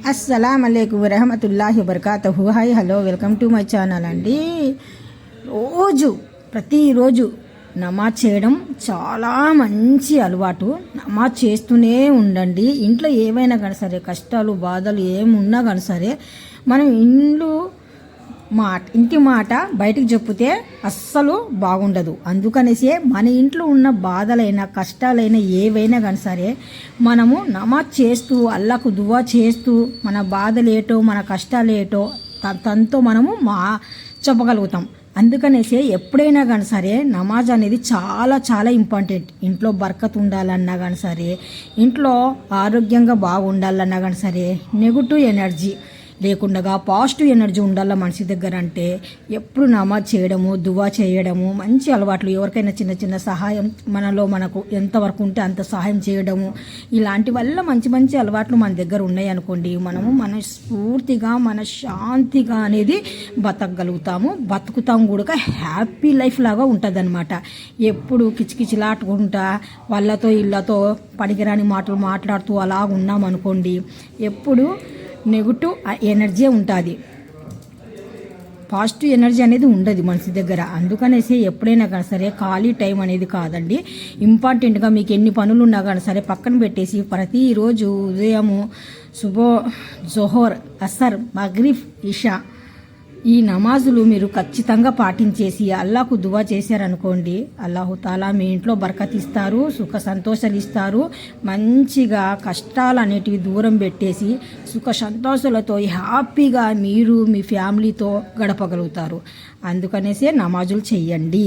అస్సలాం అలైకుం వరహమతుల్లాహి వబర్కాతుహు. Hi hello, welcome to my channel అండి. ప్రతిరోజు నమాజ్ చేయడం చాలా మంచి అలవాటు. నమాజ్ చేస్తూనే ఉండండి. ఇంట్లో ఏవైనా కానీ సరే, కష్టాలు బాధలు ఏమున్నా కానీ సరే, మనం ఇంటి మాట బయటికి చెప్తే అస్సలు బాగుండదు. అందుకనేసే మన ఇంట్లో ఉన్న బాధలైనా కష్టాలైనా ఏవైనా కానీ సరే, మనము నమాజ్ చేస్తూ అల్లాకు దువా చేస్తూ మన బాధలేటో మన కష్టాలేటో తనతో మనము చెప్పగలుగుతాం. అందుకనేసే ఎప్పుడైనా కానీ సరే నమాజ్ అనేది చాలా చాలా ఇంపార్టెంట్. ఇంట్లో బర్కత్ ఉండాలన్నా కానీ సరే, ఇంట్లో ఆరోగ్యంగా బాగుండాలన్నా కానీ సరే, నెగిటివ్ ఎనర్జీ లేకుండా పాజిటివ్ ఎనర్జీ ఉండాల మనిషి దగ్గర అంటే ఎప్పుడు నమాజ్ చేయడము, దువా చేయడము మంచి అలవాట్లు. ఎవరికైనా చిన్న చిన్న సహాయం మనకు ఎంతవరకు ఉంటే అంత సహాయం చేయడము, ఇలాంటి వల్ల మంచి మంచి అలవాట్లు మన దగ్గర ఉన్నాయి అనుకోండి, మనము మనస్ఫూర్తిగా మన శాంతిగా అనేది బతుకుతాం కూడా. హ్యాపీ లైఫ్ లాగా ఉంటుంది అనమాట. ఎప్పుడు కిచకిచలాటుకుంటా వాళ్ళతో ఇళ్ళతో పనికిరాని మాటలు మాట్లాడుతూ అలా ఉన్నాం అనుకోండి, ఎప్పుడు నెగిటివ్ ఎనర్జీ ఉంటుంది, పాజిటివ్ ఎనర్జీ అనేది ఉండదు మనిషి దగ్గర. అందుకనేసి ఎప్పుడైనా కానీ సరే ఖాళీ టైం అనేది కాదండి, ఇంపార్టెంట్గా మీకు ఎన్ని పనులు ఉన్నా కానీ సరే పక్కన పెట్టేసి ప్రతిరోజు ఉదయము జోహర్, అసర్, మగ్రిబ్, ఇషా ఈ నమాజులు మీరు ఖచ్చితంగా పాటించేసి అల్లాకు దువా చేశారనుకోండి, అల్లాహు తాలా మీ ఇంట్లో బర్కత్ ఇస్తారు, సుఖ సంతోషాలు ఇస్తారు. మంచిగా కష్టాలు అనేటివి దూరం పెట్టేసి సుఖ సంతోషాలతో హ్యాపీగా మీరు మీ ఫ్యామిలీతో గడపగలుగుతారు. అందుకనేసే నమాజులు చెయ్యండి.